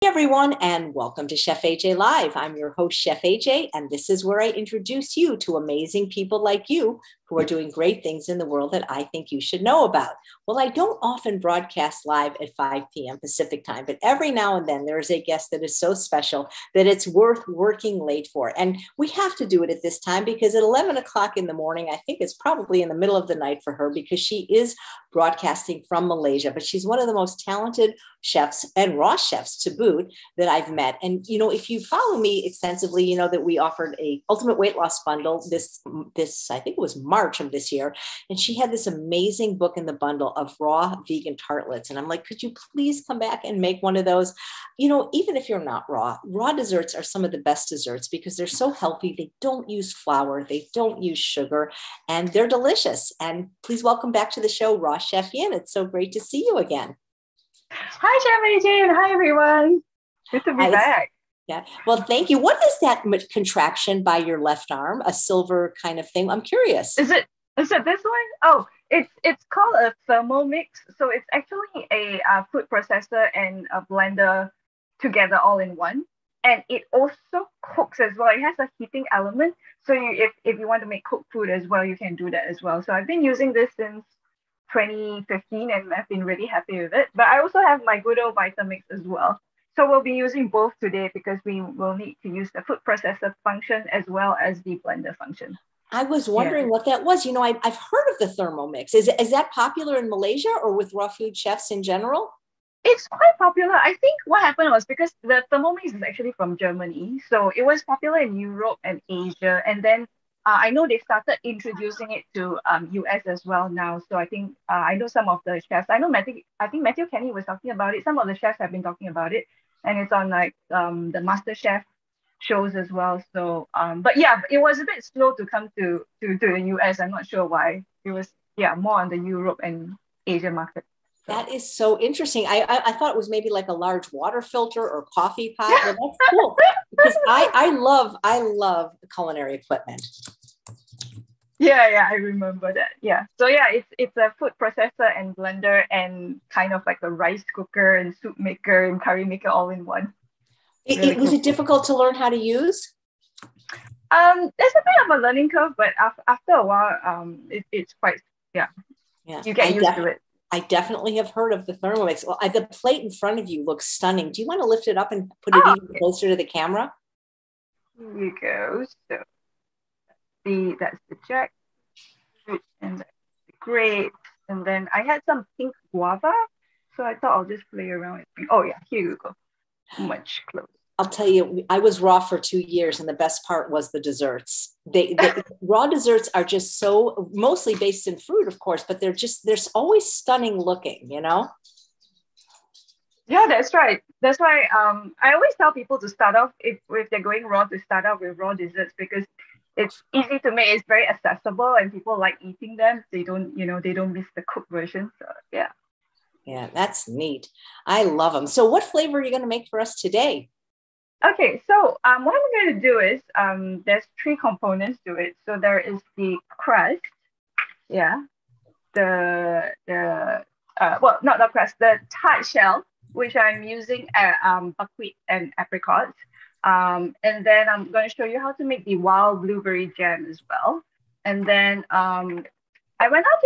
everyone, and welcome to Chef AJ Live. I'm your host, Chef AJ, and this is where I introduce you to amazing people like you who are doing great things in the world that I think you should know about. Well, I don't often broadcast live at 5 p.m. Pacific time, but every now and then there is a guest that is so special that it's worth working late for. And we have to do it at this time because at 11 o'clock in the morning, I think it's probably in the middle of the night for her because she is broadcasting from Malaysia, but she's one of the most talented chefs and raw chefs to boot that I've met. And, you know, if you follow me extensively, you know that we offered a ultimate weight loss bundle this, I think it was March of this year. And she had this amazing book in the bundle of raw vegan tartlets. And I'm like, could you please come back and make one of those? You know, even if you're not raw desserts are some of the best desserts because they're so healthy. They don't use flour. They don't use sugar, and they're delicious. And please welcome back to the show, Raw Chef Yin. It's so great to see you again. Hi, Chef AJ, and hi, everyone. Good to be back. Yeah. Well, thank you. What is that contraption by your left arm? A silver kind of thing? I'm curious. Is it this one? Oh, it's called a Thermomix. So it's actually a food processor and a blender together all in one. And it also cooks as well. It has a heating element. So if you want to make cooked food as well, you can do that as well. So I've been using this since 2015 and I've been really happy with it. But I also have my good old Vitamix as well. So we'll be using both today because we will need to use the food processor function as well as the blender function. I was wondering what that was. You know, I've heard of the Thermomix. Is that popular in Malaysia or with raw food chefs in general? It's quite popular. I think what happened was because the Thermomix is actually from Germany. So it was popular in Europe and Asia. And then I know they started introducing it to US as well now. So I think I know some of the chefs. I think Matthew Kenny was talking about it. Some of the chefs have been talking about it. And it's on like the Master Chef shows as well. So, but yeah, it was a bit slow to come to the US. I'm not sure why. It was, more on the Europe and Asia market. So. That is so interesting. I thought it was maybe like a large water filter or coffee pot. Well, that's cool because I love culinary equipment. Yeah, I remember that. Yeah. So yeah, it's a food processor and blender and kind of like a rice cooker and soup maker and curry maker all in one. Was it difficult to learn how to use? There's a bit of a learning curve, but after a while, it's quite you get used to it. I definitely have heard of the Thermomix. Well, the plate in front of you looks stunning. Do you want to lift it up and put it even closer to the camera? Here you go. So that's the jack, and that's the grape, and then I had some pink guava, so I thought I'll just play around with it. Oh yeah, here you go. Much closer. I'll tell you, I was raw for 2 years, and the best part was the desserts. They raw desserts are just so mostly based in fruit, of course, but they're always stunning looking, you know? Yeah, that's right. That's why I always tell people to start off if they're going raw to start off with raw desserts because it's easy to make. It's very accessible, and people like eating them. They don't miss the cooked version. So yeah. Yeah, that's neat. I love them. So, what flavor are you going to make for us today? Okay, so what I'm going to do is there's 3 components to it. So there is the crust, not the crust, the tart shell, which I'm using buckwheat and apricots. And then I'm going to show you how to make the wild blueberry jam as well. And then I went out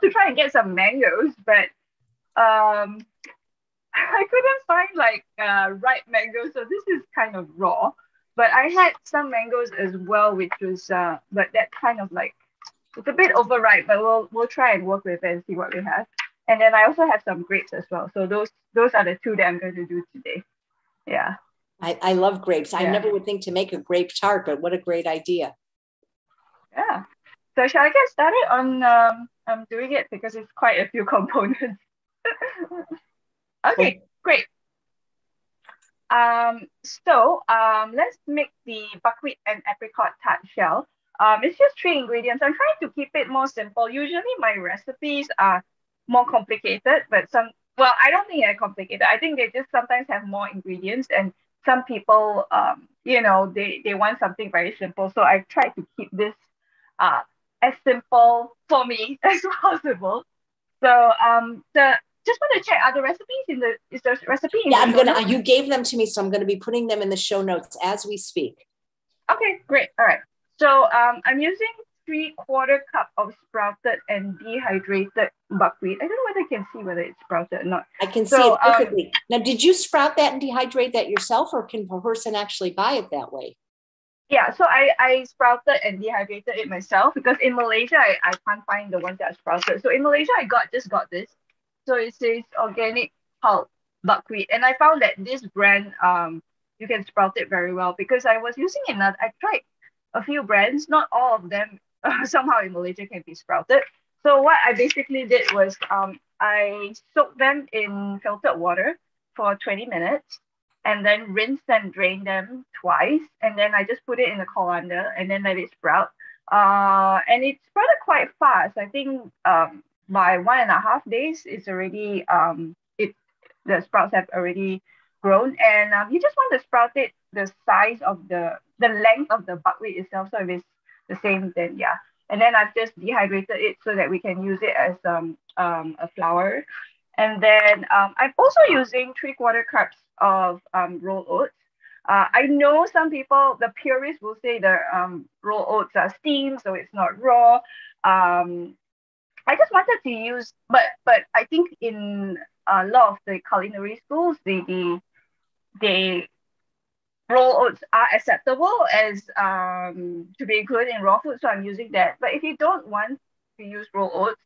to try and get some mangoes, but I couldn't find like ripe mangoes, so this is kind of raw. But I had some mangoes as well, which was but that kind of like it's a bit overripe. But we'll try and work with it and see what we have. And then I also have some grapes as well. So those are the 2 that I'm going to do today. Yeah. I love grapes. I never would think to make a grape tart, but what a great idea. Yeah. So shall I get started on doing it because it's quite a few components. Okay, great. So let's make the buckwheat and apricot tart shell. It's just 3 ingredients. I'm trying to keep it more simple. Usually my recipes are more complicated, but I don't think they're complicated. I think they just sometimes have more ingredients, and some people, they want something very simple. So I've tried to keep this as simple for me as possible. So just want to check, are the recipes is the recipe in Yeah, the show notes? you gave them to me, so I'm going to be putting them in the show notes as we speak. Okay, great. All right. So I'm using 3/4 cup of sprouted and dehydrated buckwheat. I don't know whether you can see whether it's sprouted or not. I can see it perfectly. Now, did you sprout that and dehydrate that yourself, or can a person actually buy it that way? Yeah, so I sprouted and dehydrated it myself because in Malaysia I can't find the ones that are sprouted. So in Malaysia I just got this. So it says organic pulp buckwheat. And I found that this brand you can sprout it very well because I was using another, I tried a few brands, not all of them somehow in Malaysia can be sprouted. So what I basically did was I soaked them in filtered water for 20 minutes and then rinse and drain them twice. And then I just put it in a colander and then let it sprout. And it sprouted quite fast. I think by 1.5 days, it's already the sprouts have already grown. And you just want to sprout it the size of the length of the buckwheat itself. So if it's the same, then yeah. And then I've just dehydrated it so that we can use it as a flour. And then I'm also using 3/4 cups of rolled oats. I know some people, the purists will say the raw oats are steamed, so it's not raw. I just wanted to use, but I think in a lot of the culinary schools, they raw oats are acceptable as to be included in raw food, so I'm using that. But if you don't want to use raw oats,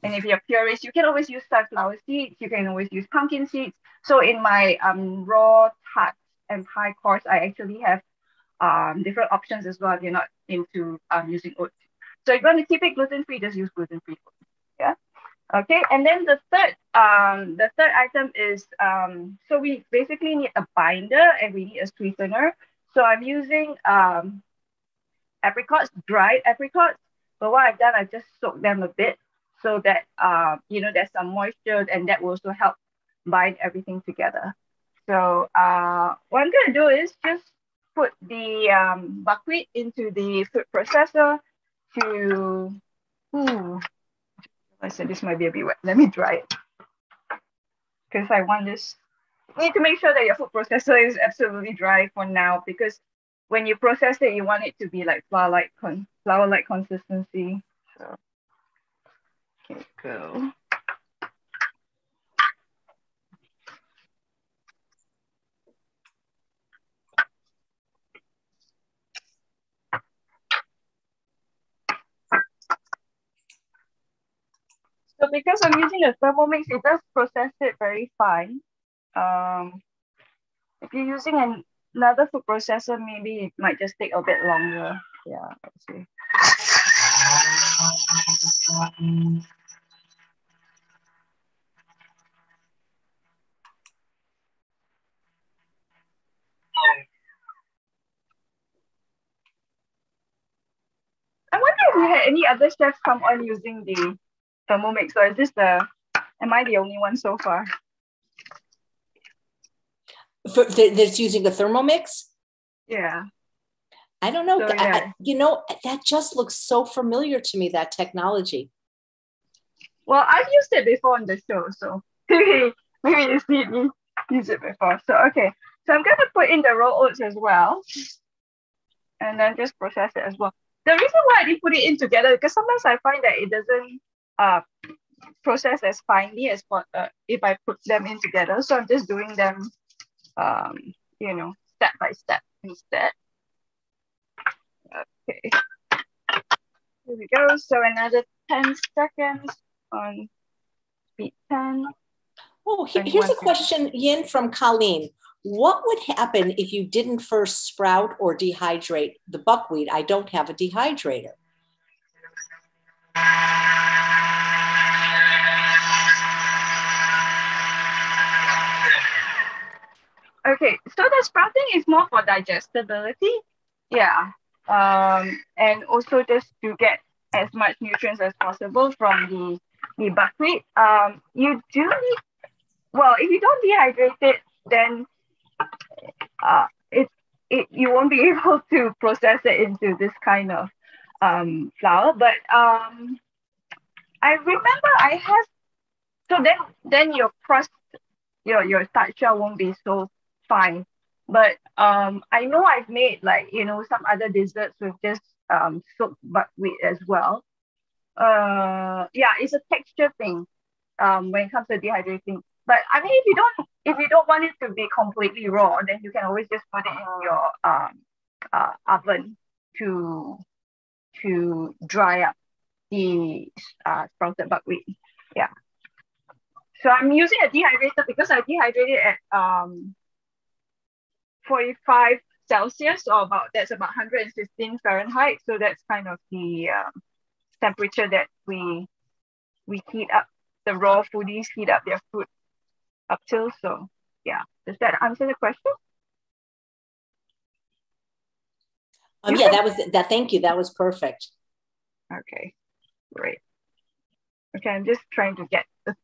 and if you're purist, you can always use sunflower seeds. You can always use pumpkin seeds. So in my raw tarts and pie course, I actually have different options as well if you're not into using oats. So if you want to keep it gluten-free, just use gluten-free oats. Yeah. Okay. And then the third item is so we basically need a binder and we need a sweetener. So I'm using apricots, dried apricots. But what I've done, I've just soaked them a bit so that there's some moisture and that will also help bind everything together. So what I'm gonna do is just put the buckwheat into the food processor to I said this might be a bit wet. Let me dry it. Because I want this. You need to make sure that your food processor is absolutely dry for now because when you process it, you want it to be like flour-like consistency. So here we go. So because I'm using a Thermomix, it does process it very fine. If you're using another food processor, maybe it might just take a bit longer. Yeah, let's see. I wonder if we had any other chefs come on using the Thermomix, or is this am I the only one so far? That's using a Thermomix? Yeah. I don't know. So, yeah. That just looks so familiar to me, that technology. Well, I've used it before on the show, so maybe you see me use it before. So, okay. So I'm going to put in the raw oats as well. And then just process it as well. The reason why I didn't put it in together, because sometimes I find that it doesn't process as finely as if I put them in together. So I'm just doing them, step by step instead. Okay. Here we go. So another 10 seconds on speed 10. Oh, here's a question, Yin, from Colleen. What would happen if you didn't first sprout or dehydrate the buckwheat? I don't have a dehydrator. Okay, so the sprouting is more for digestibility. Yeah. And also just to get as much nutrients as possible from the buckwheat. You do need, well, if you don't dehydrate it, then you won't be able to process it into this kind of flour. But I remember I have So then your crust, your starch shell won't be so fine. But I know I've made like some other desserts with just soaked buckwheat as well. Yeah, it's a texture thing when it comes to dehydrating. But I mean, if you don't want it to be completely raw, then you can always just put it in your oven to dry up the sprouted buckwheat. Yeah. So I'm using a dehydrator because I dehydrated at 45 Celsius, or that's about 115 Fahrenheit. So that's kind of the temperature that we heat up, the raw foodies heat up their food up till. So yeah, does that answer the question? Yeah, that was that. Thank you. That was perfect. Okay, great. Okay, I'm just trying to get the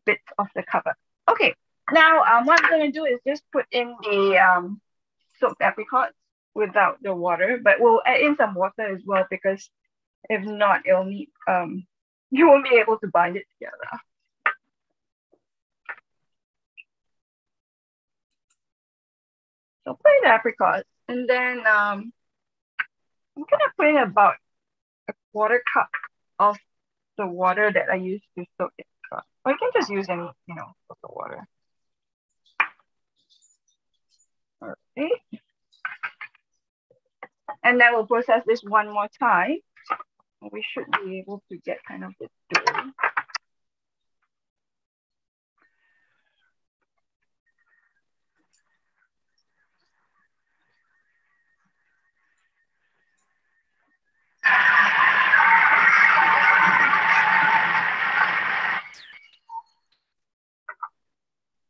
bits of the cover. Okay, now what I'm going to do is just put in the soaked apricots without the water, but we'll add in some water as well, because if not, it'll need you won't be able to bind it together. So put in the apricots, and then I'm gonna put in about a quarter cup of the water that I used to soak it. Or you can just use any, of the water. Okay. And then we'll process this one more time. We should be able to get kind of the dough.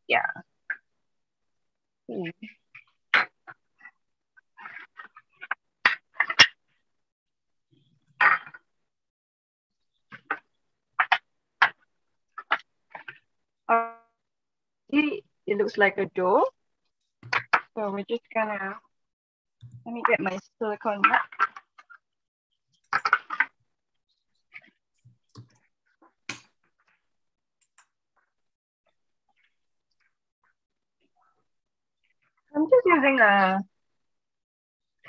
Yeah. It looks like a dough. So we're just gonna, let me get my silicone mat. I'm just using a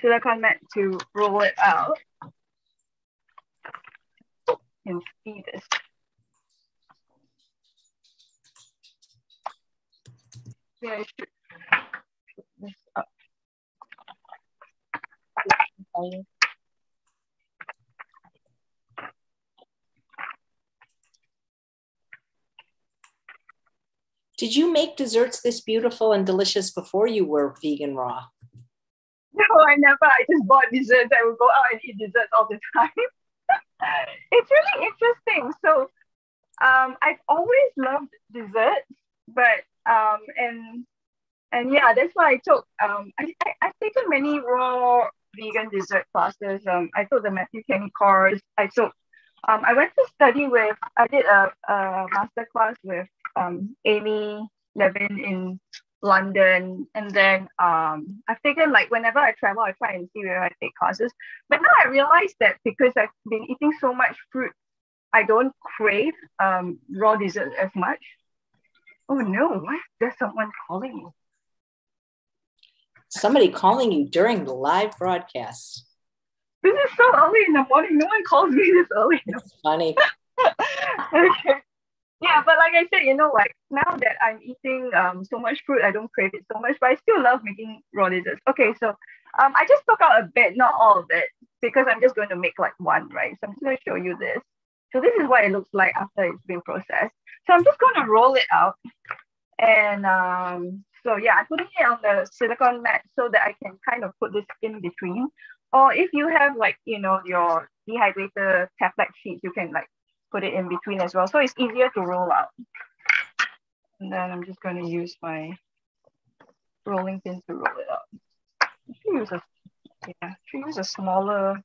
silicone mat to roll it out. You can see this. Yeah, I should put this up. Did you make desserts this beautiful and delicious before you were vegan raw? No, I never. I just bought desserts. I would go out and eat desserts all the time. It's really interesting. So I've always loved desserts, but and yeah, that's why I took I've taken many raw vegan dessert classes. I took the Matthew Kenny course. I went to study with, I did a master class with Amy Levin in London. And then I've taken, like, whenever I travel, I try and see where I take classes. But now I realize that because I've been eating so much fruit, I don't crave raw dessert as much. Oh no, why is there someone calling me? Somebody calling you during the live broadcast. This is so early in the morning. No one calls me this early. It's funny. Okay. Yeah, but like I said, like now that I'm eating so much fruit, I don't crave it so much, but I still love making raw desserts. Okay, so I just took out a bit, not all of it, because I'm just going to make like one, right? So I'm just going to show you this. So this is what it looks like after it's been processed. So I'm just going to roll it out. And so yeah, I'm putting it on the silicone mat so that I can kind of put this in between. Or if you have like, your dehydrator tablet sheets, you can like put it in between as well. So it's easier to roll out. And then I'm just going to use my rolling pin to roll it out. I should use a smaller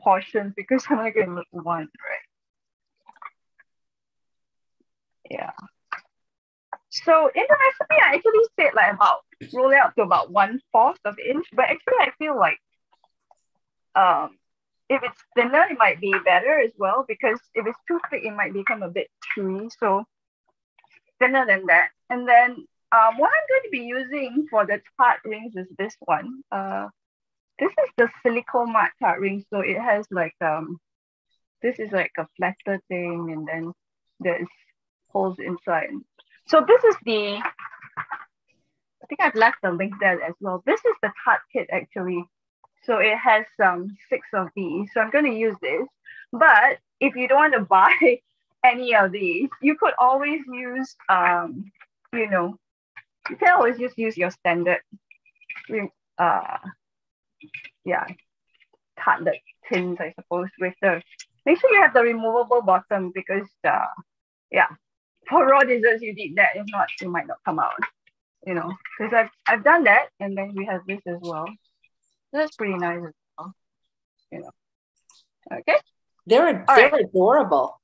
portion because I'm only going to make one, right? Yeah. So in the recipe, I actually said like roll it out to about 1/4 of an inch, but actually I feel like if it's thinner, it might be better as well, because if it's too thick, it might become a bit chewy. So thinner than that. And then what I'm going to be using for the tart rings is this one. This is the silicone matte tart ring. So it has like this is like a flatter thing, and then there's holes inside. So this is the, I think I've left the link there as well. This is the tart kit actually. So it has 6 of these. So I'm going to use this. But if you don't want to buy any of these, you could always use, you know, you can always just use your standard, yeah, tartlet tins, I suppose, with the, make sure you have the removable bottom because, yeah, for raw desserts, you need that. If not, it might not come out, you know, because I've done that. And then we have this as well. That's pretty nice as well, you know. Okay. They're adorable.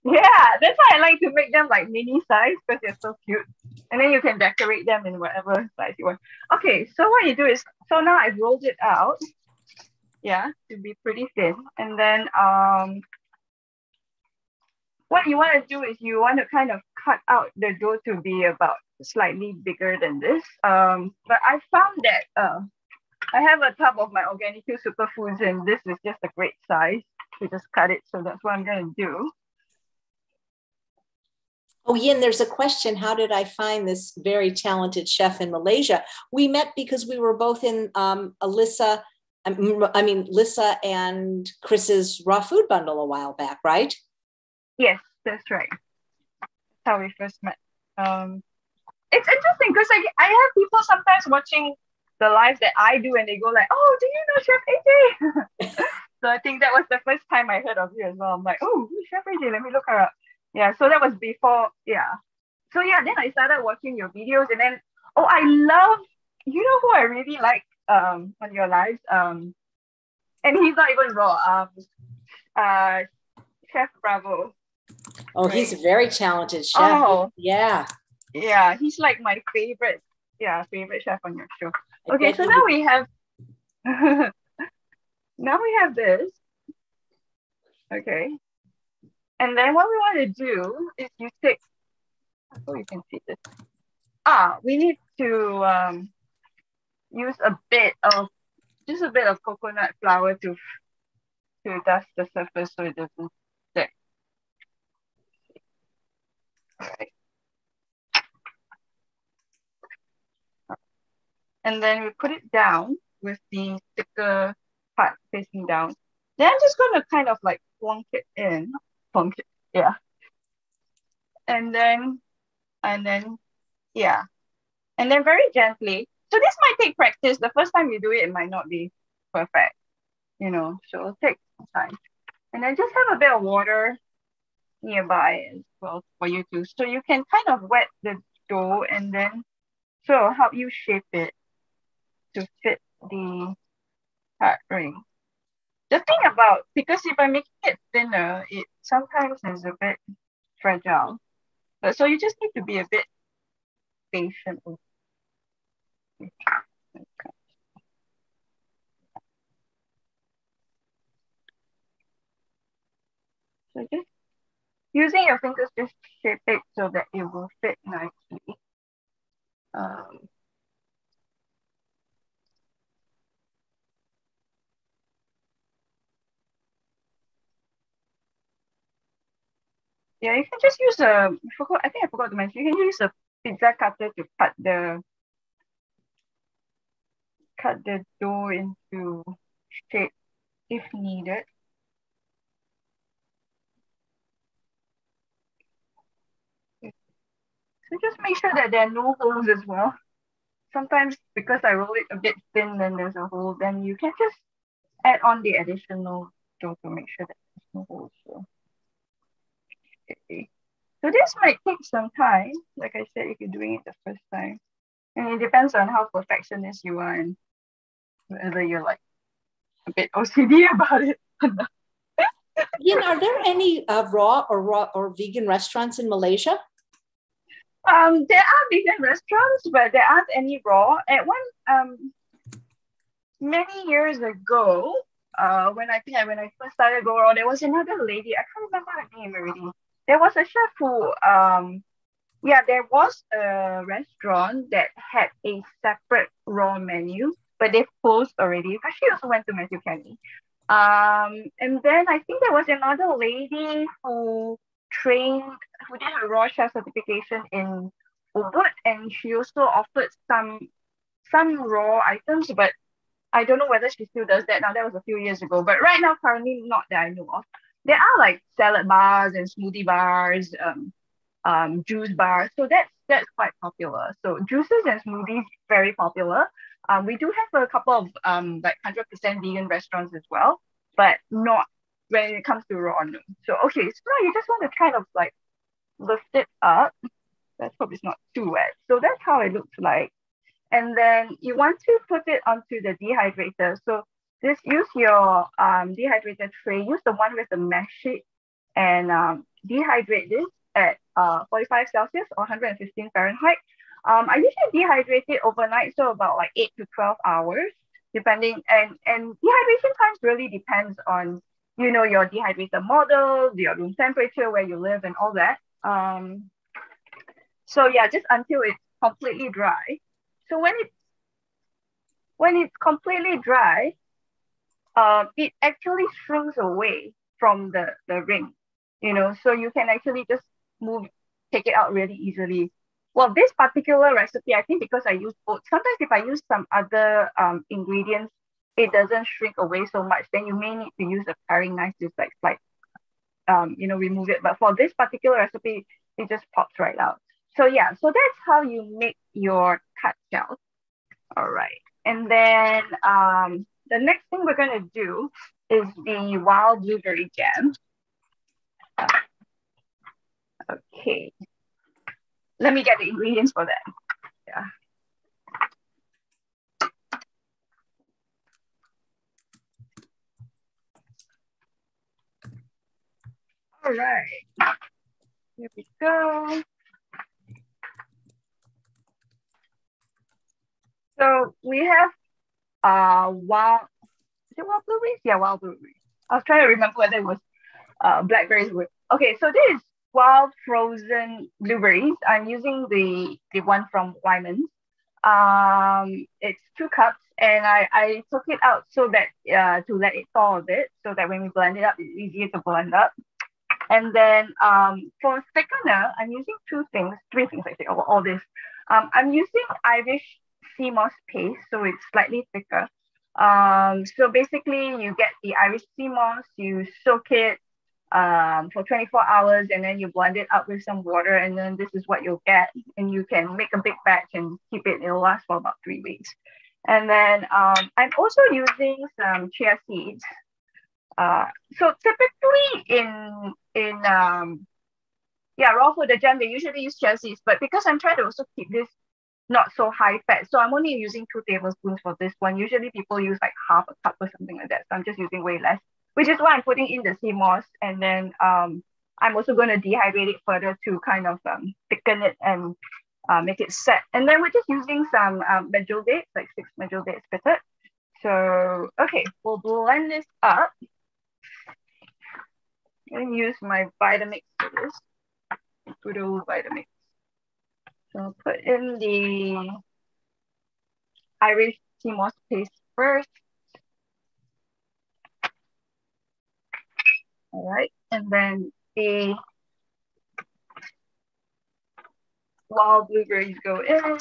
Yeah, that's why I like to make them like mini size because they're so cute. And then you can decorate them in whatever size you want. Okay, so what you do is, so now I've rolled it out, yeah, to be pretty thin. And then what you want to do is you want to kind of cut out the dough to be about slightly bigger than this. But I found that I have a tub of my organic superfoods, and this is just a great size to just cut it. So that's what I'm going to do. Oh, Yin, there's a question. How did I find this very talented chef in Malaysia? We met because we were both in Lissa and Chris's raw food bundle a while back, right? Yes, that's right. That's how we first met. It's interesting because I have people sometimes watching the lives that I do and they go like, oh, do you know Chef AJ? So I think that was the first time I heard of you as well. I'm like, oh, who's Chef AJ? Let me look her up. Yeah, so that was before, yeah. So yeah, then I started watching your videos, and then, oh, I love, you know who I really like on your lives? And he's not even raw, Chef Bravo. Oh, right? He's a very talented chef. Oh, yeah. Yeah, he's like my favorite chef on your show. Okay, so now we have, now we have this. Okay. And then what we want to do is you take, oh, you can see this. We need to use just a bit of coconut flour to dust the surface so it doesn't stick. All right. And then we put it down with the thicker part facing down. Then I'm just going to kind of like plonk it in. Plonk it, yeah. And then, yeah. And then very gently. So this might take practice. The first time you do it, it might not be perfect, you know. So it'll take some time. And then just have a bit of water nearby as well for you to. So you can kind of wet the dough and then so it'll help you shape it to fit the heart ring. The thing about, because if I'm making it thinner, it sometimes is a bit fragile. But so you just need to be a bit patient. Okay. So just using your fingers, just shape it so that it will fit nicely. Yeah, you can just use I think I forgot to mention, you can use a pizza cutter to cut the dough into shape if needed. So just make sure that there are no holes as well. Sometimes because I roll it a bit thin, then there's a hole, then you can just add on the additional dough to make sure that there's no holes. So. Okay. So this might take some time, like I said, if you're doing it the first time. And it depends on how perfectionist you are and whether you're like a bit OCD about it. Yin, are there any raw or vegan restaurants in Malaysia? There are vegan restaurants, but there aren't any raw. At one many years ago, when I first started Go Raw, there was another lady. I can't remember her name already. There was a chef who Yeah, there was a restaurant that had a separate raw menu, but they've closed already. Actually, also went to Matthew Kenny. And then I think there was another lady who did her raw chef certification in Ubud, and she also offered some raw items, but I don't know whether she still does that now. That was a few years ago, but right now, currently, not that I know of. There are like salad bars and smoothie bars, juice bars. So that's quite popular. So juices and smoothies very popular. We do have a couple of like 100% vegan restaurants as well, but not when it comes to raw. No. So okay, so now you just want to kind of like lift it up. Let's hope it's not too wet. So that's how it looks like. And then you want to put it onto the dehydrator. So just use your dehydrator tray. Use the one with the mesh sheet and dehydrate this at 45 Celsius or 115 Fahrenheit. I usually dehydrate it overnight, so about like 8 to 12 hours, depending. And dehydration times really depends on, your dehydrator model, your room temperature, where you live, and all that. So yeah, just until it's completely dry. So when it's completely dry, it actually shrinks away from the ring, so you can actually just take it out really easily. Well, this particular recipe, I think because I use both, sometimes if I use some other ingredients, it doesn't shrink away so much. Then you may need to use a paring knife to like remove it. But for this particular recipe, it just pops right out. So yeah, so that's how you make your cut shells. All right. And then the next thing we're going to do is the wild blueberry jam. Okay. Let me get the ingredients for that. Yeah. All right. Here we go. So we have wild blueberries? Yeah, wild blueberries. I was trying to remember whether it was blackberries with. Okay, so this is wild frozen blueberries. I'm using the one from Wyman's. It's 2 cups, and I took it out so that to let it thaw a bit, so that when we blend it up, it's easier to blend up. And then for thickener, I'm using 3 things actually, all this. I'm using Irish sea moss paste, so it's slightly thicker. So basically you get the Irish sea moss, you soak it for 24 hours, and then you blend it up with some water, and then this is what you'll get. And you can make a big batch and keep it. It'll last for about 3 weeks. And then I'm also using some chia seeds. So typically in raw food, the jam, they usually use chia seeds, but because I'm trying to also keep this not so high fat, so I'm only using 2 tablespoons for this one. Usually people use like half a cup or something like that, so I'm just using way less, which is why I'm putting in the sea moss. And then I'm also going to dehydrate it further to kind of thicken it and make it set. And then we're just using some medjool dates, like 6 medjool dates pitted. So okay, we'll blend this up. I'm going to use my Vitamix for this. Good old Vitamix. So I'll put in the Irish sea moss paste first. All right, and then the wild blueberries go in.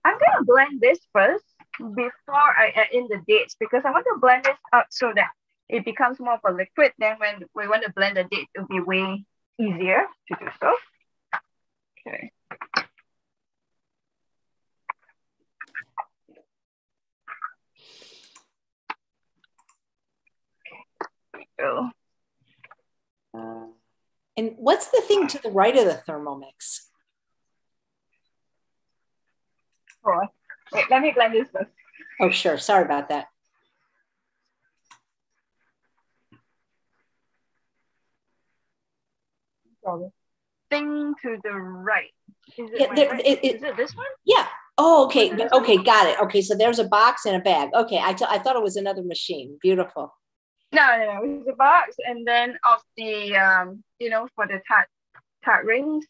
I'm going to blend this first before I add in the dates, because I want to blend this up so that it becomes more of a liquid. Then when we want to blend the dates, it'll be way easier to do so. Okay. Go. And what's the thing to the right of the Thermomix? Oh, wait, let me blend this first. Oh, sure. Sorry about that. Thing to the right. Is it, Yeah, right? Is it this one? Yeah. Oh, okay. Okay, got it. Okay, so there's a box and a bag. Okay, I thought it was another machine. Beautiful. No, it's a box, and then of the for the tart rings,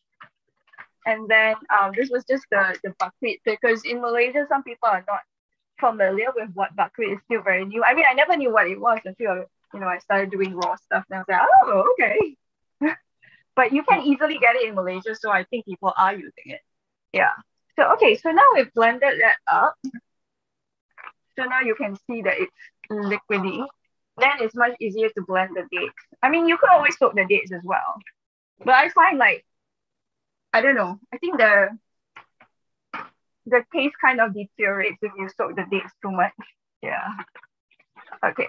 and then this was just the buckwheat, because in Malaysia some people are not familiar with what buckwheat is, still very new. I mean, I never knew what it was until I started doing raw stuff, and I was like, oh, okay. But you can easily get it in Malaysia, so I think people are using it. Yeah. So okay, so now we've blended that up. So now you can see that it's liquidy. Then it's much easier to blend the dates. I mean, you could always soak the dates as well. But I find I don't know, I think the taste kind of deteriorates if you soak the dates too much. Yeah. Okay.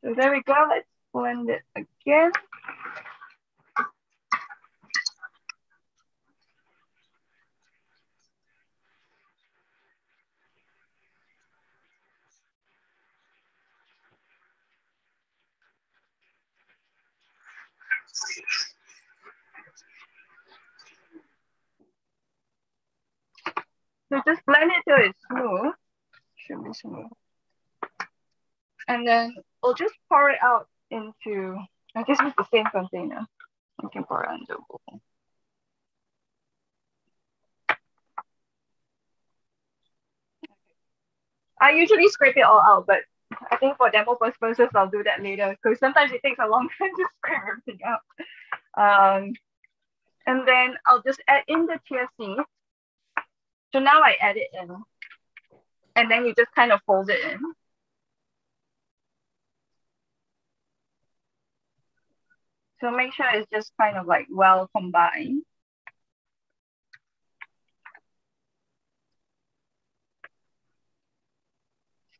So there we go. Let's blend it again. So just blend it till it's smooth. Should be smooth. And then we'll just pour it out into, I guess it's the same container. You can pour it into a bowl. I usually scrape it all out, but I think for demo purposes, I'll do that later, because sometimes it takes a long time to scrape everything out. And then I'll just add in the chia seeds. So now I add it in, and then you just kind of fold it in. So make sure it's just kind of well combined.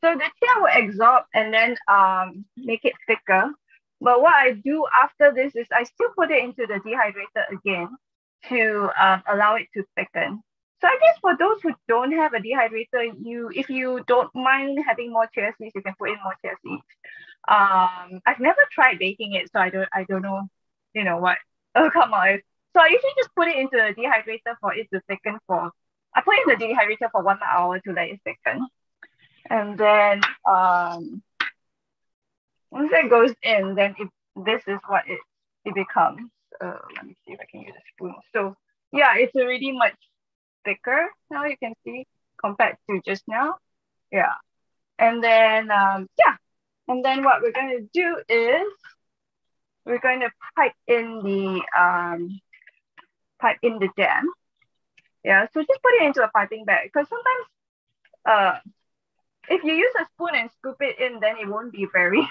So the chia will absorb and then make it thicker. But what I do after this is I still put it into the dehydrator again to allow it to thicken. So I guess for those who don't have a dehydrator, if you don't mind having more chia seeds, you can put in more chia seeds. I've never tried baking it, so I don't know, what it'll come out with. So I usually just put it into the dehydrator for it to thicken I put it in the dehydrator for 1 hour to let it thicken. And then once it goes in, then this is what it becomes. Let me see if I can use a spoon. So yeah, it's already much thicker now, you can see, compared to just now. Yeah. And then and then what we're going to do is we're going to pipe in the jam. Yeah, so just put it into a piping bag, because sometimes if you use a spoon and scoop it in, then it won't be very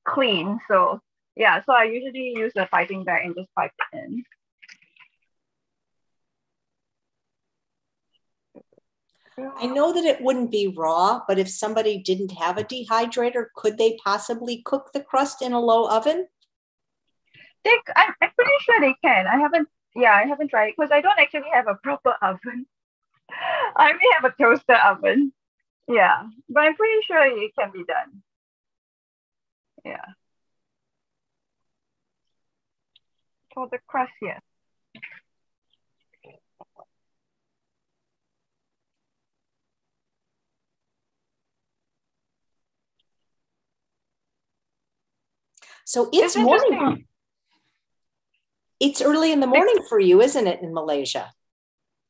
clean. So yeah, so I usually use a piping bag and just pipe it in. I know that it wouldn't be raw, but if somebody didn't have a dehydrator, could they possibly cook the crust in a low oven? I'm pretty sure they can. I haven't tried it because I don't actually have a proper oven. I may have a toaster oven. Yeah, but I'm pretty sure it can be done. Yeah. For the crust, yes. So it's morning. It's early in the morning for you, isn't it, in Malaysia?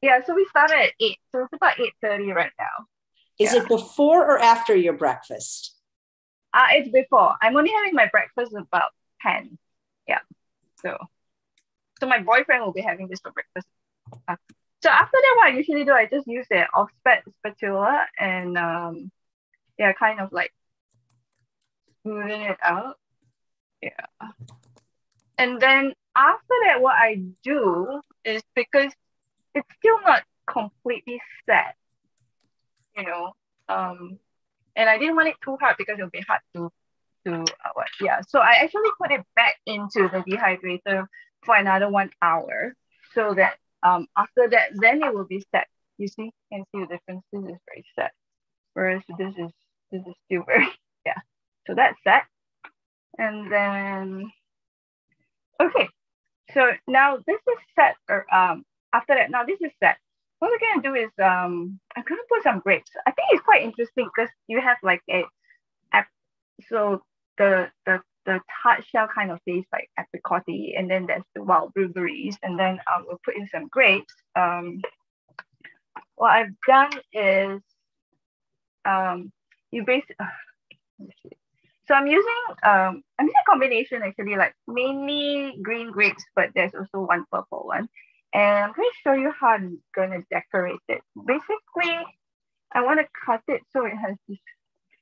Yeah, so we started at 8, so it's about 8:30 right now. Is it before or after your breakfast? It's before. I'm only having my breakfast about 10. Yeah. So my boyfriend will be having this for breakfast. So after that, what I usually do, I just use the off-spat spatula and kind of smoothing it out. Yeah. And then after that, what I do is, because it's still not completely set, and I didn't want it too hard because it'll be hard to so I actually put it back into the dehydrator for another 1 hour, so that after that, then it will be set. You see, you can see the difference. This is very set, whereas this is still very so that's set. And then okay, so now this is set, or after that, now this is set. what we're gonna do is I'm gonna put some grapes. I think it's quite interesting because you have like so the tart shell kind of tastes like apricot-y, and then there's the wild blueberries, and then we'll put in some grapes. What I've done is you basically so I'm using a combination actually, like mainly green grapes, but there's also one purple one. And I'm going to show you how I'm going to decorate it. Basically, I want to cut it so it has this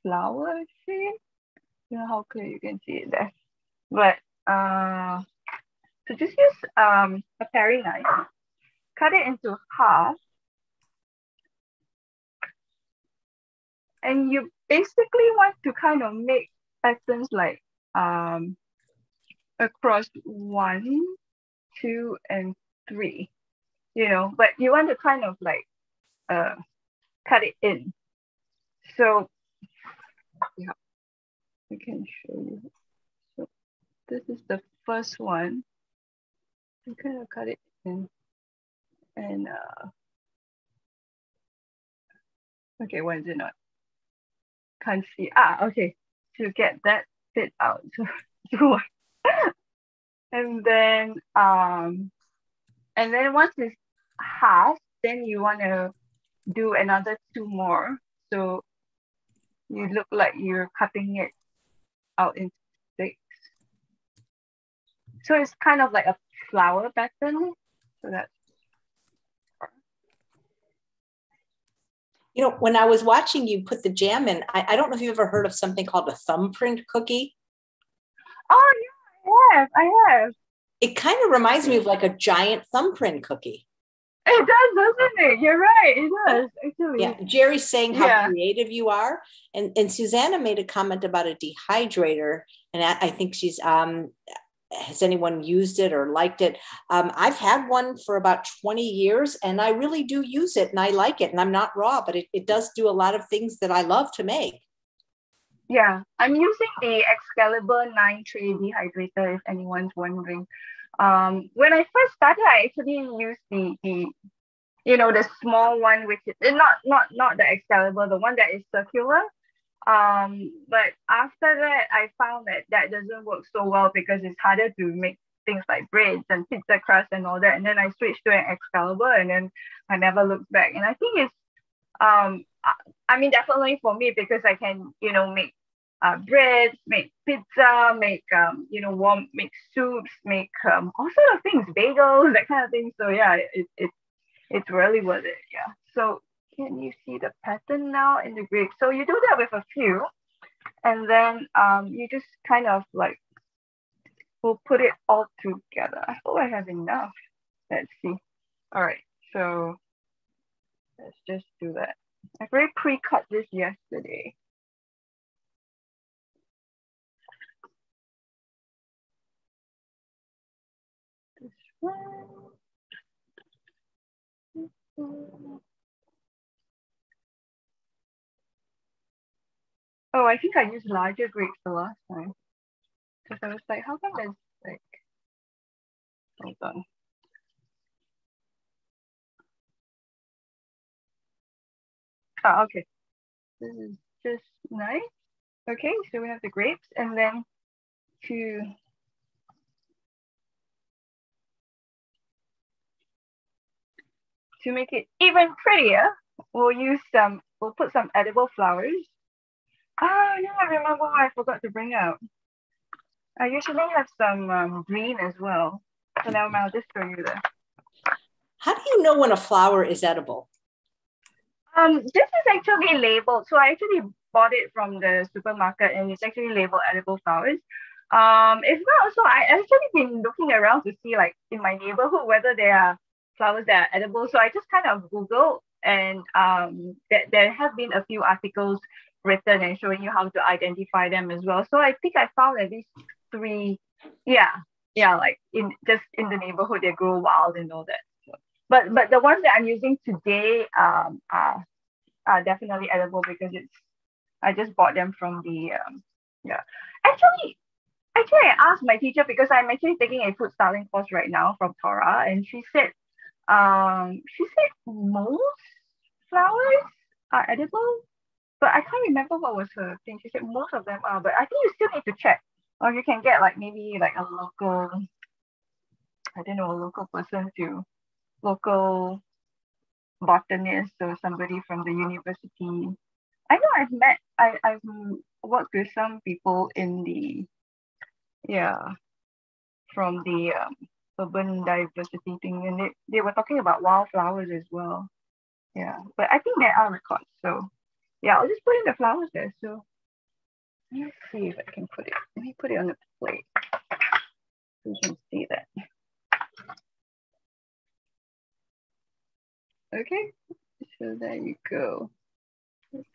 flower shape. You know how clear you can see it there. But so just use a paring knife, cut it into half. And you basically want to kind of make patterns like across 1, 2, and 3, you know, but you want to kind of like cut it in. So yeah, I can show you. So this is the first one. You kind of cut it in, and okay, why is it not? Can't see. Okay, to get that fit out. And then once it's half, then you want to do another 2 more. So you look like you're cutting it out into 6. So it's kind of like a flower pattern. So that's. You know, when I was watching you put the jam in, I don't know if you've ever heard of something called a thumbprint cookie. Oh yeah, I have. It kind of reminds me of like a giant thumbprint cookie. It does, doesn't it? You're right. It does, actually. Yeah. Jerry's saying how creative you are. And Susanna made a comment about a dehydrator. And I think she's, has anyone used it or liked it? I've had one for about 20 years and I really do use it and I like it. And I'm not raw, but it does do a lot of things that I love to make. Yeah, I'm using the Excalibur 9 tray dehydrator, if anyone's wondering. When I first started, I actually used the small one, which is not the Excalibur, the one that is circular. But after that, I found that doesn't work so well because it's harder to make things like breads and pizza crust and all that. And then I switched to an Excalibur, and then I never looked back. And I think it's definitely for me because I can make breads, make pizza, make make soups, make all sort of things, bagels, that kind of thing. So yeah, it's really worth it. Yeah. So can you see the pattern now in the grapes? So you do that with a few, and then you just kind of like we'll put it all together. I hope I have enough. Let's see. All right. So let's just do that. I already pre-cut this yesterday. This one. Oh, I think I used larger grapes the last time. Because I was like, how come there's like, hold on. Okay. This is just nice. Okay, so we have the grapes, and then to make it even prettier, we'll put some edible flowers. Oh, yeah, I remember what I forgot to bring out. I usually have some green as well. So now I'll just show you that. How do you know when a flower is edible? This is actually labeled. So I actually bought it from the supermarket and it's actually labeled edible flowers. If not, so I actually been looking around to see like in my neighborhood whether there are flowers that are edible. So I just kind of Googled and there have been a few articles written and showing you how to identify them as well. So I think I found at least 3. Yeah, like in the neighborhood they grow wild and all that. So, but the ones that I'm using today are definitely edible because I just bought them from the Actually, I asked my teacher because I'm actually taking a food styling course right now from Torah, and she said She said most flowers are edible, but I can't remember what was her thing. She said most of them are, but I think you still need to check. Or you can get like maybe like a local, I don't know, a local person to local botanist or somebody from the university. I know I've worked with some people in the, yeah, from the urban diversity thing, and they were talking about wildflowers as well. Yeah, but I think there are records. So yeah, I'll just put in the flowers there. So let's see if I can put it. Let me put it on the plate so you can see that. Okay, so there you go. That's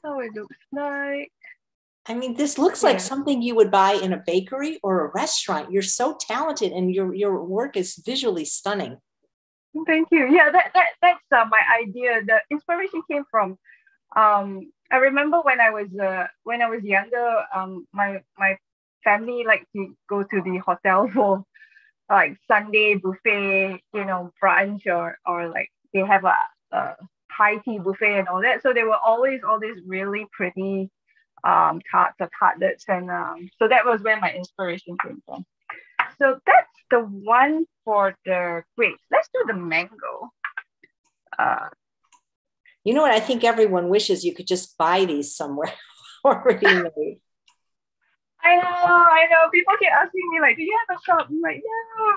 how it looks like. I mean, this looks like something you would buy in a bakery or a restaurant. You're so talented, and your work is visually stunning. Thank you. Yeah, that's my idea. The inspiration came from I remember when I was younger, my family liked to go to the hotel for like Sunday buffet, brunch, or like they have a high tea buffet and all that. So there were always all these really pretty tarts or tartlets, and so that was where my inspiration came from. So that's the one for the grapes. Let's do the mango. You know what? I think everyone wishes you could just buy these somewhere already made. I know. People keep asking me like, "Do you have a shop?" I'm like, "Yeah."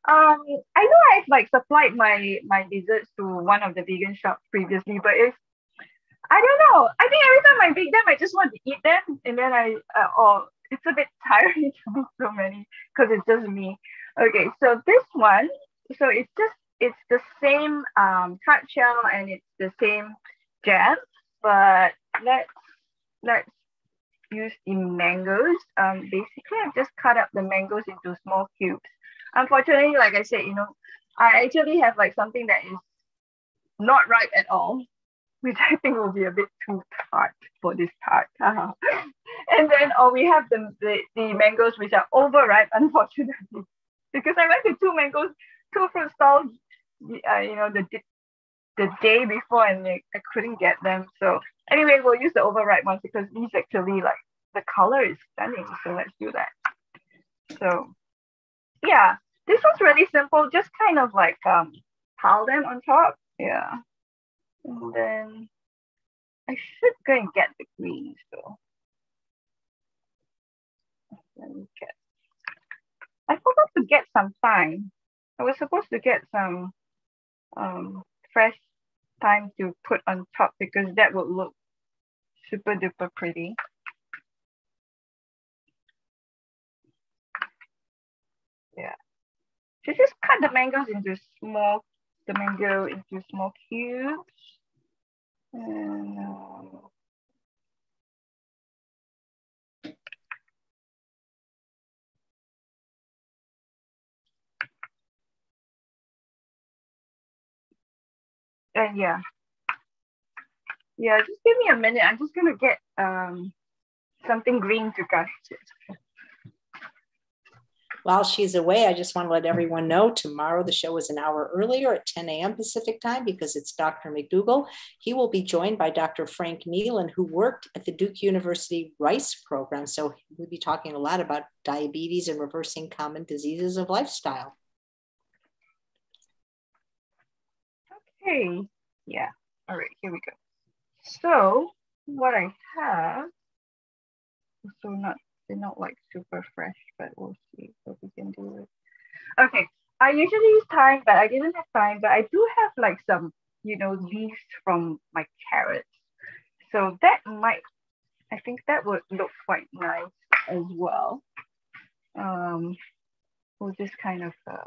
I know I've like supplied my desserts to one of the vegan shops previously, but I don't know. I think every time I bake them, I just want to eat them, and then it's a bit tiring to make so many because it's just me. Okay, so this one, so it's the same tart shell and it's the same jam, but let's use the mangoes. Basically, I've just cut up the mangoes into small cubes. Unfortunately, like I said, I actually have like something that is not ripe at all, which I think will be a bit too tart for this tart. And then, we have the mangoes which are overripe, unfortunately, because I went to two fruit stalls, the day before, and I couldn't get them. So anyway, we'll use the overripe ones because these actually like the color is stunning. So let's do that. So yeah, this was really simple. Just kind of like pile them on top. Yeah, and then I should go and get the greens though. Let me get. I forgot to get some thyme. I was supposed to get some fresh thyme to put on top because that would look super duper pretty. Yeah. So just cut the mango into small cubes. And yeah, just give me a minute. I'm just gonna get something green to garnish it. While she's away, I just want to let everyone know tomorrow the show is an hour earlier at 10 a.m. Pacific time because it's Dr. McDougall. He will be joined by Dr. Frank Nealon, who worked at the Duke University Rice program. So we'll be talking a lot about diabetes and reversing common diseases of lifestyle. Okay, yeah. All right, here we go. So what I have, they're not like super fresh, but we'll see what we can do with. Okay, I usually use thyme, but I didn't have thyme, but I do have like some, leaves from my carrots. So I think that would look quite nice as well. We'll just kind of try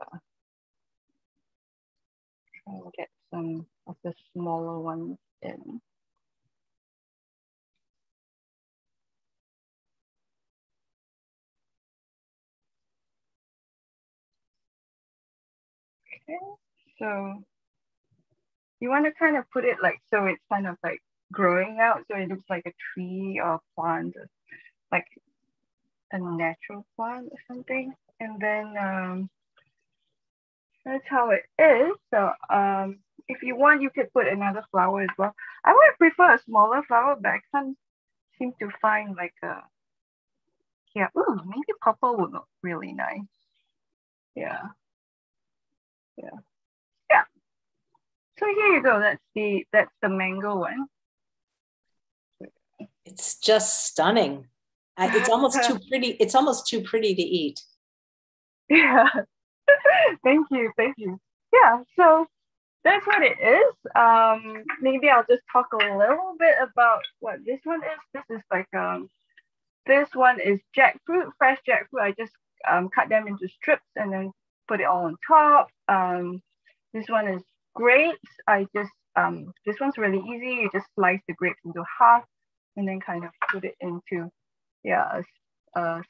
and get some of the smaller ones in. Okay, so you want to kind of put it like, so it's kind of like growing out, so it looks like a tree or a plant, like a natural plant or something. And then that's how it is. So if you want, you could put another flower as well. I would prefer a smaller flower, but I can't seem to find like a, yeah, ooh, maybe purple would look really nice. Yeah, yeah, yeah. So here you go. That's the mango one. It's just stunning. It's almost too pretty. It's almost too pretty to eat. Yeah. Thank you. Thank you. Yeah. So that's what it is. Maybe I'll just talk a little bit about what this one is. This is like this one is jackfruit, fresh jackfruit. I just cut them into strips and then put it all on top. This one is grapes. I just this one's really easy. You just slice the grapes into half and then kind of put it into a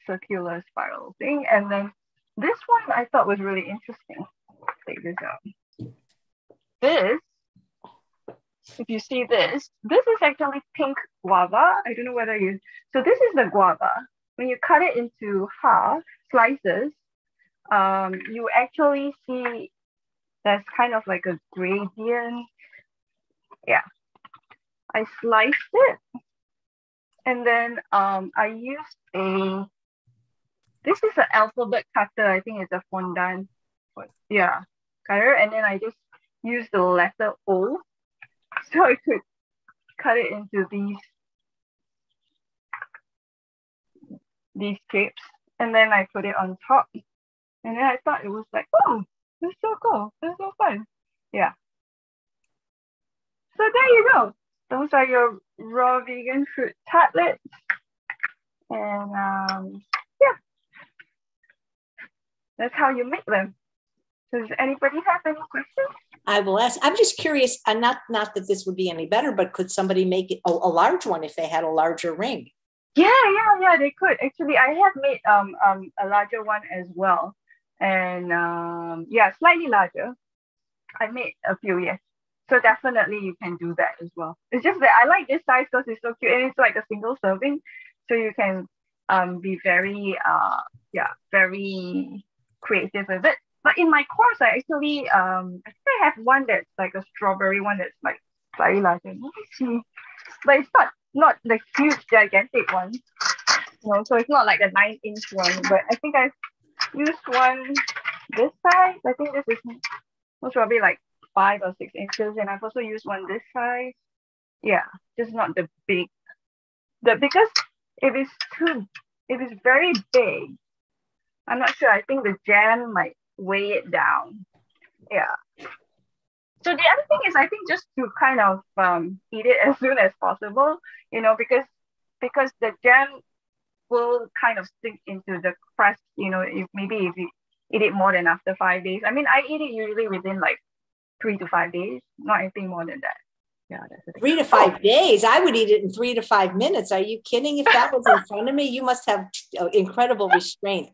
circular spiral thing. And then this one I thought was really interesting. Take this out. This, if you see this is actually pink guava. I don't know whether you, so this is the guava. When you cut it into half slices, you actually see there's kind of like a gradient. Yeah, I sliced it, and then I used this is an alphabet cutter. I think it's a fondant, yeah, cutter, and then I just used the letter O, so I could cut it into these shapes, and then I put it on top, and then I thought it was like, oh, that's so cool, that's so fun, yeah. So there you go. Those are your raw vegan fruit tartlets, and yeah, that's how you make them. Does anybody have any questions? I will ask. I'm just curious, and not that this would be any better, but could somebody make it a large one if they had a larger ring? Yeah, they could. Actually, I have made a larger one as well, and yeah, slightly larger. I made a few, yes. So definitely you can do that as well. It's just that I like this size because it's so cute and it's like a single serving, so you can be very very creative with it. But in my course, I actually I think I have one that's like a strawberry one that's like slightly larger. Let me see, but it's not the huge gigantic one, so it's not like a 9-inch one. But I think I've used one this size. I think this is most probably like 5 or 6 inches, and I've also used one this size. Yeah, just not the big. Because if it's very big, I'm not sure. I think the jam might weigh it down. Yeah. So the other thing is, I think just to kind of eat it as soon as possible, because the jam will kind of sink into the crust, if you eat it more than after 5 days. I mean, I eat it usually within like 3 to 5 days, not anything more than that. Yeah, that's the thing. 3 to 5 days. I would eat it in 3 to 5 minutes. Are you kidding? If that was in front of me, you must have incredible restraint.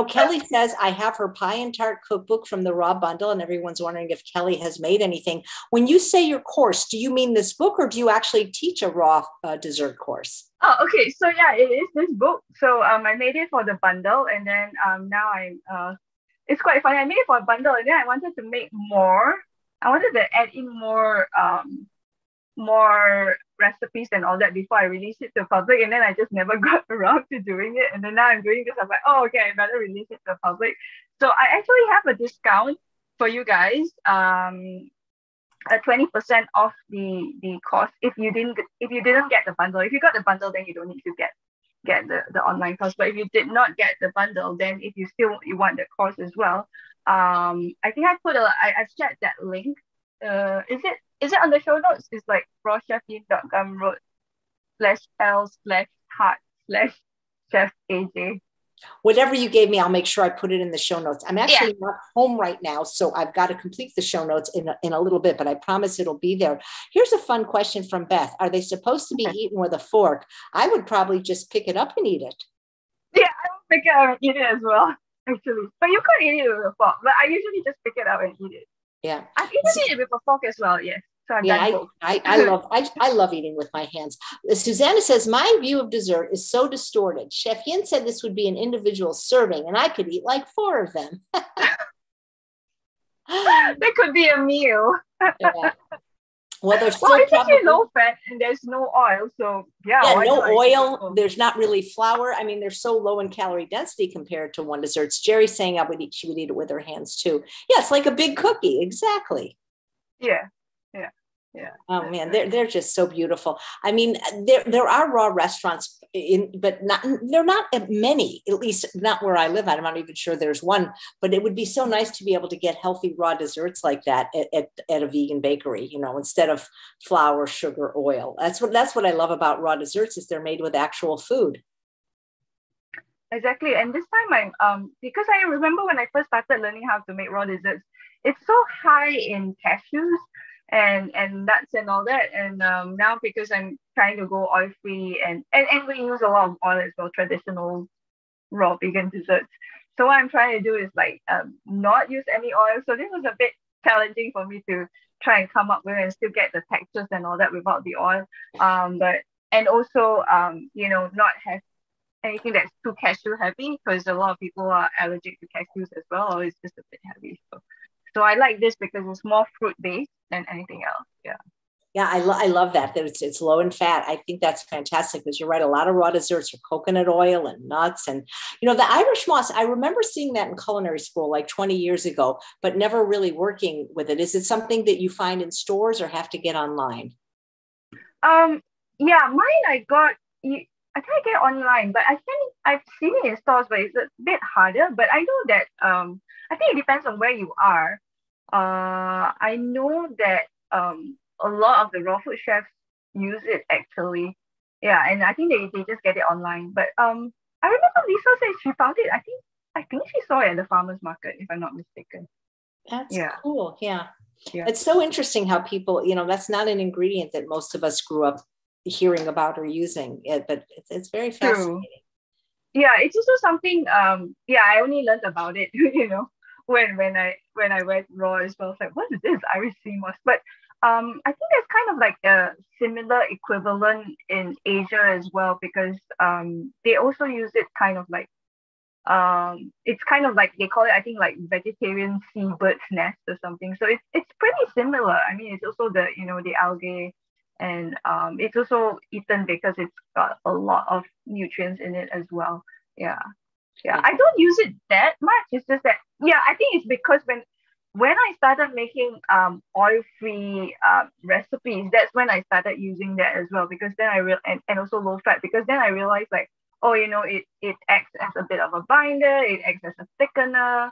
Kelly says, I have her pie and tart cookbook from the raw bundle, and everyone's wondering if Kelly has made anything. When you say your course, do you mean this book, or do you actually teach a raw dessert course? Oh, okay. So yeah, it is this book. So I made it for the bundle, and then now it's quite funny. I made it for a bundle, and then I wanted to make more. I wanted to add in more recipes and all that before I release it to the public, and then I just never got around to doing it, and then now I'm doing this. I'm like, oh, okay, I better release it to the public. So I actually have a discount for you guys, a 20% off the cost if you didn't get the bundle. If you got the bundle, then you don't need to get the online course. But if you did not get the bundle, then if you want the course as well, I think I've shared that link. Is it on the show notes? It's like rawchefyin.com/l/heart/chef AJ. Whatever you gave me, I'll make sure I put it in the show notes. I'm actually not home right now, so I've got to complete the show notes in a little bit, but I promise it'll be there. Here's a fun question from Beth. Are they supposed to be eaten with a fork? I would probably just pick it up and eat it. Yeah, I would pick it up and eat it as well, actually. But you could eat it with a fork, but I usually just pick it up and eat it. Yeah. I've eaten it with a fork as well, yes. So I love eating with my hands. Susanna says, my view of dessert is so distorted. Chef Yin said this would be an individual serving, and I could eat like 4 of them. That could be a meal. Yeah. Well, there's Well, still it's probably actually low fat and there's no oil. So yeah, yeah, why no not? oil. There's not really flour. I mean, they're so low in calorie density compared to one desserts. Jerry's saying she would eat it with her hands too. Yeah, it's like a big cookie. Exactly. Yeah, yeah, yeah. Oh man, they're just so beautiful. I mean, there are raw restaurants but not they're not many, at least not where I live. I'm not even sure there's one, but it would be so nice to be able to get healthy raw desserts like that at a vegan bakery, instead of flour, sugar, oil. That's what I love about raw desserts is they're made with actual food. Exactly. And this time because I remember when I first started learning how to make raw desserts, it's so high in cashews and nuts and all that. And now because I'm trying to go oil free and we use a lot of oil as well, traditional raw vegan desserts. So what I'm trying to do is not use any oil. So this was a bit challenging for me to try and come up with and still get the textures and all that without the oil. And also not have anything that's too cashew heavy because a lot of people are allergic to cashews as well, or it's just a bit heavy. So I like this because it's more fruit based than anything else. Yeah. Yeah, I love that it's low in fat. I think that's fantastic because you're right. A lot of raw desserts are coconut oil and nuts. And, the Irish moss, I remember seeing that in culinary school like 20 years ago, but never really working with it. Is it something that you find in stores or have to get online? Yeah, mine I think I get online, but I think I've seen it in stores, but it's a bit harder. But I know that I think it depends on where you are. I know that a lot of the raw food chefs use it actually. Yeah, and I think they just get it online. But I remember Lisa said she found it. I think she saw it at the farmer's market, if I'm not mistaken. That's Yeah. cool. Yeah. Yeah. It's so interesting how people, that's not an ingredient that most of us grew up hearing about or using it, but it's very fascinating. True. Yeah, it's also something I only learned about it, when I went raw as well. It's like, what is this Irish sea moss? But I think there's kind of like a similar equivalent in Asia as well, because they also use it kind of like it's kind of like they call it, I think, like vegetarian seabird's nest or something. So it's pretty similar. I mean, it's also the algae, and it's also eaten because it's got a lot of nutrients in it as well. Yeah. I don't use it that much. It's just that I think it's because when I started making oil-free recipes, that's when I started using that as well, because then and also low fat, because then I realized like, oh, it acts as a bit of a binder, it acts as a thickener,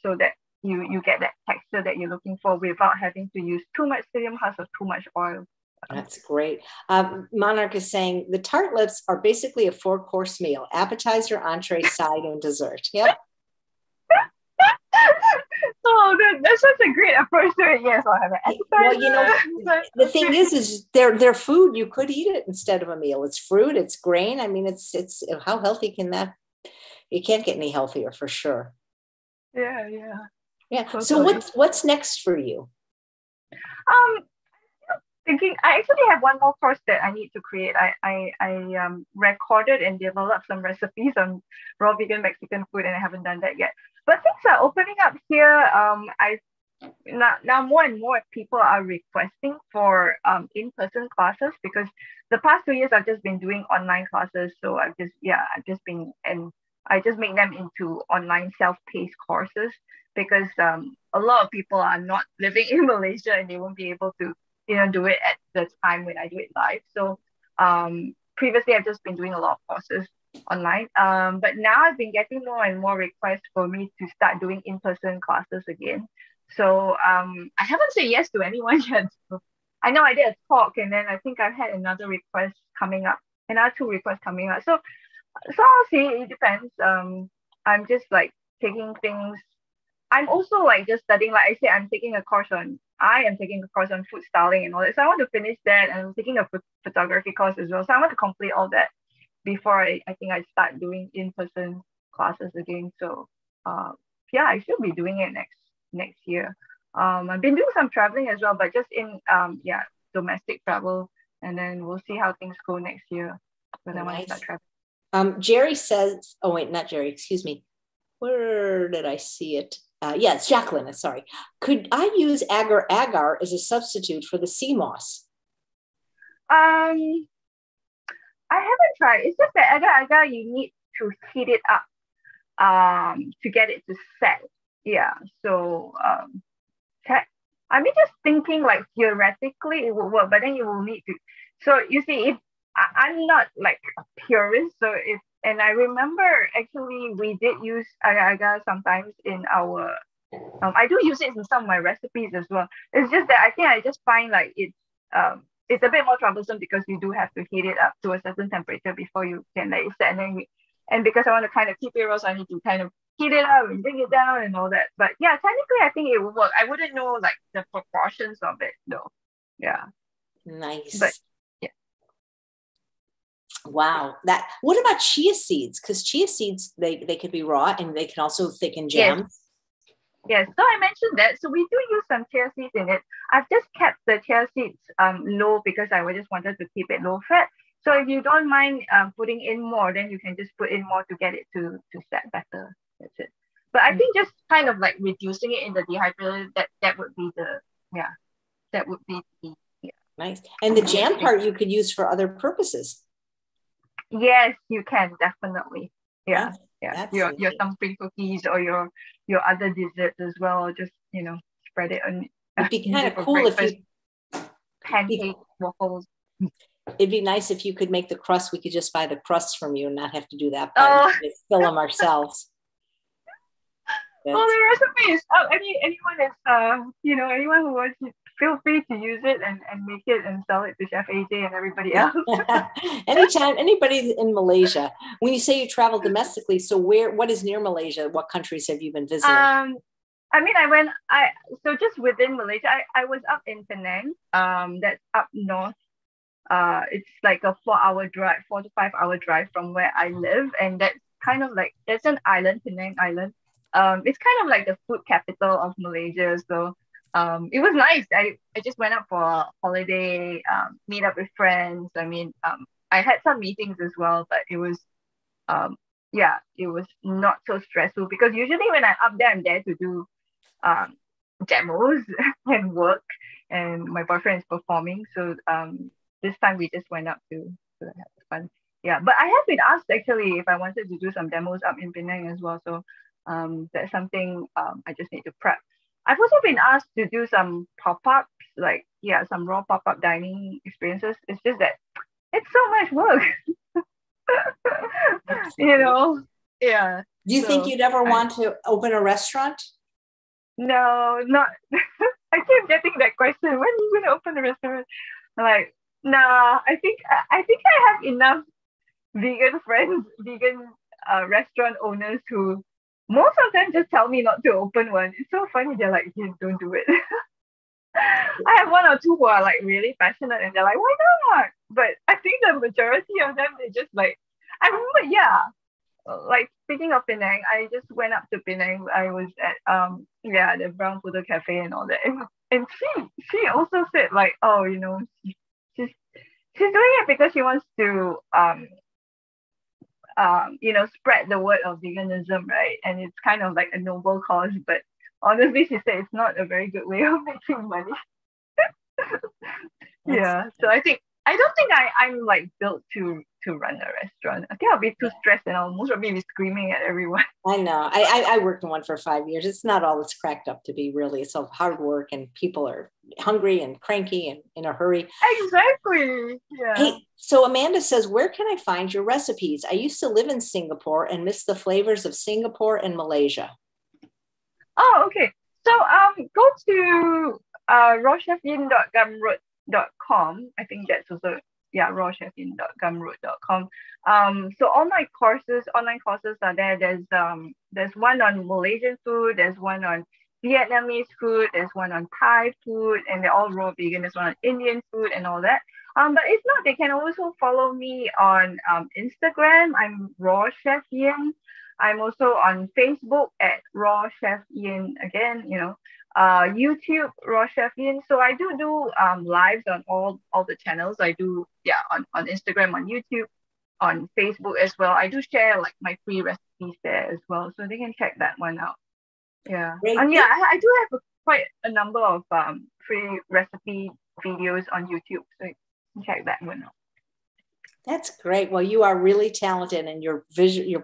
so that you get that texture that you're looking for without having to use too much psyllium husk or too much oil. That's great. Monarch is saying the tartlets are basically a 4-course meal: appetizer, entree, side, and dessert. Yep. Oh, that's such a great approach to it. Yes, I'll have it. Well, the thing is they're food. You could eat it instead of a meal. It's fruit, it's grain. I mean, it's how healthy can that? It can't get any healthier for sure. Yeah. Totally. So what's next for you? Thinking I actually have one more course that I need to create. I recorded and developed some recipes on raw vegan Mexican food, and I haven't done that yet. But things are opening up here. Now more and more people are requesting for in-person classes, because the past 2 years I've just been doing online classes. So I just make them into online self-paced courses, because a lot of people are not living in Malaysia and they won't be able to do it at the time when I do it live. So previously I've just been doing a lot of courses online. But now I've been getting more and more requests for me to start doing in-person classes again. So I haven't said yes to anyone yet. So I know I did a talk, and then I think I've had another 2 requests coming up. So I'll see. It depends. I'm just like taking things. I'm also like just studying. Like I said, I am taking a course on food styling and all that. So I want to finish that, and I'm taking a photography course as well. So I want to complete all that before I think I start doing in-person classes again. So I should be doing it next year. I've been doing some traveling as well, but just in domestic travel, and then we'll see how things go next year when I want to start traveling. Jerry says, oh wait, not Jerry, excuse me. Where did I see it? Yeah, it's Jacqueline. Sorry. Could I use agar agar as a substitute for the sea moss? Um, I haven't tried. It's just that agar-agar you need to heat it up to get it to set. Yeah. So I mean, just thinking like theoretically it will work, but then you will need to. So you see, if I'm not like a purist, so if and I remember actually we did use agar-agar sometimes in our. I do use it in some of my recipes as well. It's just that I think I just find like it's a bit more troublesome because you do have to heat it up to a certain temperature before you can let it set, and because I want to kind of keep it raw, so I need to kind of heat it up and bring it down and all that. But yeah, technically, I think it will work. I wouldn't know like the proportions of it though. Yeah, Nice. but yeah. Wow. That. What about chia seeds? Because chia seeds they could be raw and they can also thicken jam. Yes. Yes, so I mentioned that. So we do use some chia seeds in it. I've just kept the chia seeds low because I just wanted to keep it low fat. So if you don't mind putting in more, then you can just put in more to get it to set better. That's it. But I think just kind of like reducing it in the dehydrated, that would be that would be the Nice. And the jam part you could use for other purposes. Yes, you can definitely. Yeah. Nice. Yeah, your thumbprint cookies or your other desserts as well. Or just spread it on. It'd be kind of cool if you pancake waffles. It'd be nice if you could make the crust. We could just buy the crusts from you and not have to do that part. We fill them ourselves. Well, the recipe is anyone is anyone who wants it, feel free to use it and make it and sell it to Chef AJ and everybody else. Anytime, anybody in Malaysia. When you say you travel domestically, so what is near Malaysia? What countries have you been visiting? I mean, so just within Malaysia, I was up in Penang. That's up north. It's like a 4 to 5 hour drive from where I live, and that's kind of like it's an island, Penang Island. It's kind of like the food capital of Malaysia. So it was nice. I just went up for a holiday, meet up with friends. I mean, I had some meetings as well, but it was it was not so stressful because usually when I'm up there, I'm there to do demos and work, and my boyfriend is performing. So this time we just went up to have fun. Yeah, but I have been asked actually if I wanted to do some demos up in Penang as well. So that's something I just need to prep. I've also been asked to do some pop-ups, like some raw pop-up dining experiences. It's just that it's so much work. Yeah. Do you think you'd ever want to open a restaurant? No, not. I keep getting that question. When are you going to open a restaurant? I'm like, nah. I think I have enough vegan friends, vegan restaurant owners who most of them just tell me not to open one. It's so funny. They're like, yeah, don't do it. I have one or two who are like really passionate and they're like, why not? But I think the majority of them, they just like, I remember, like speaking of Penang, I just went up to Penang. I was at the Brown Poodle Cafe and all that. And she also said like, oh, she's doing it because she wants to spread the word of veganism, right? And it's kind of like a noble cause, but honestly, she said it's not a very good way of making money. Yeah, so I don't think I'm like built to run a restaurant. I think I'll be too stressed and I'll most probably be screaming at everyone. I know. I worked in one for 5 years. It's not all it's cracked up to be, really. It's all hard work and people are hungry and cranky and in a hurry. Exactly. Yeah. Hey, so Amanda says, where can I find your recipes? I used to live in Singapore and miss the flavors of Singapore and Malaysia. Oh, okay. So go to rawchefyin.gumroad.com. I think that's also rawchefyin.gumroad.com. So all my online courses are there. There's one on Malaysian food, there's one on Vietnamese food, there's one on Thai food, and they're all raw vegan. There's one on Indian food and all that. But if not, they can also follow me on Instagram. I'm Raw Chef Yin. I'm also on Facebook at Raw Chef Yin again, YouTube, Raw Chef Yin. So I do lives on all the channels. I do, on Instagram, on YouTube, on Facebook as well. I do share like my free recipes there as well. So they can check that one out. Yeah. Great. And yeah, I do have quite a number of free recipe videos on YouTube, so you can check that one out. That's great. Well, you are really talented, and your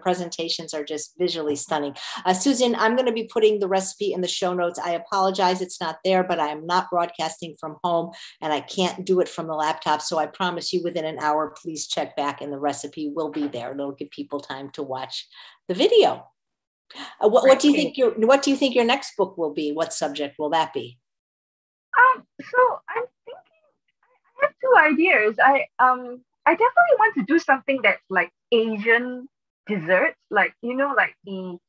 presentations are just visually stunning. Susan, I'm going to be putting the recipe in the show notes. I apologize it's not there, but I am not broadcasting from home and I can't do it from the laptop. So I promise you within an hour, please check back and the recipe will be there. It'll give people time to watch the video. What do you think your next book will be? What subject will that be? So I'm thinking I have two ideas. I definitely want to do something that's like Asian desserts, like like the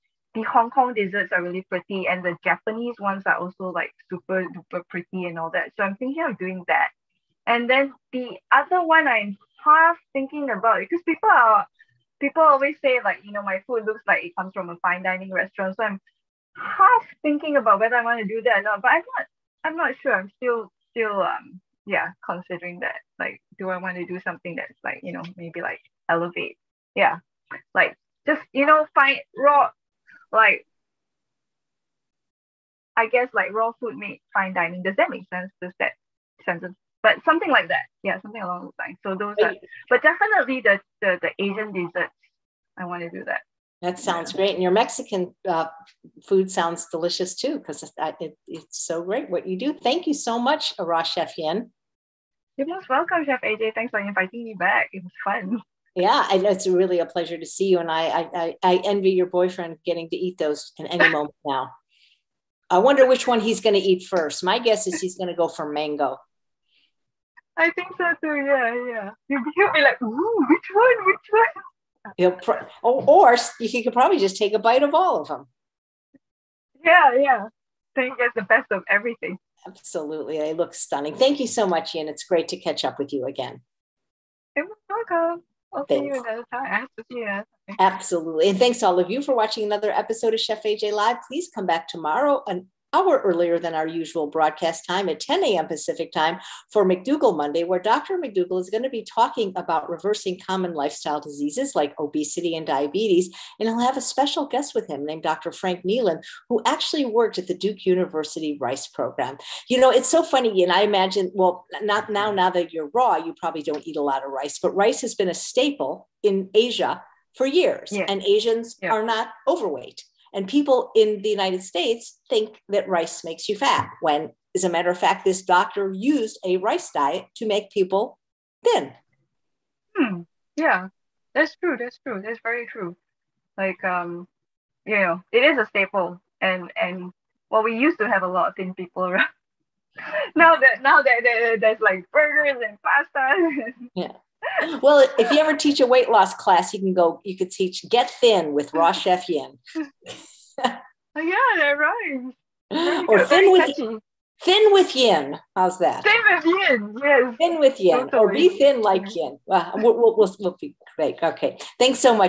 Hong Kong desserts are really pretty, and the Japanese ones are also like super duper pretty and all that. So I'm thinking of doing that. And then the other one I'm half thinking about, because people always say like my food looks like it comes from a fine dining restaurant. So I'm half thinking about whether I want to do that or not. But I'm not sure. I'm still considering that. Like, do I want to do something that's like, maybe like elevate? Yeah. Like just, find raw, like, I guess like raw food made fine dining. Does that make sense? Does that sentence? But something like that. Yeah, something along those lines. So those are, but definitely the Asian desserts. I want to do that. That sounds great. And your Mexican food sounds delicious too, because it's so great what you do. Thank you so much, Raw Chef Yin. You're most welcome, Chef AJ. Thanks for inviting me back. It was fun. Yeah, it's really a pleasure to see you. And I envy your boyfriend getting to eat those in any moment now. I wonder which one he's going to eat first. My guess is he's going to go for mango. I think so too. Yeah. He'll be like, ooh, which one? Or he could probably just take a bite of all of them. Yeah. So he gets the best of everything. Absolutely. They look stunning. Thank you so much, Yin. It's great to catch up with you again. You're welcome. I'll see you another time. I have to see you. Absolutely. And thanks to all of you for watching another episode of Chef AJ Live. Please come back tomorrow, an hour earlier than our usual broadcast time at 10 a.m. Pacific time for McDougall Monday, where Dr. McDougall is going to be talking about reversing common lifestyle diseases like obesity and diabetes. And he'll have a special guest with him named Dr. Frank Nealon, who actually worked at the Duke University Rice Program. It's so funny. And I imagine, well, not now that you're raw, you probably don't eat a lot of rice, but rice has been a staple in Asia for years, and Asians are not overweight. And people in the United States think that rice makes you fat, when, as a matter of fact, this doctor used a rice diet to make people thin. Yeah, that's true. That's very true. Like, it is a staple, and well, we used to have a lot of thin people around. now that there's like burgers and pasta. Yeah. Well, if you ever teach a weight loss class, you could teach Get Thin with Raw Chef Yin. Yeah, that rhymes. Or Thin with Yin. How's that? Thin with Yin, yes. Thin with Yin, totally. Or be thin like Yin. We'll be great. Okay. Thanks so much.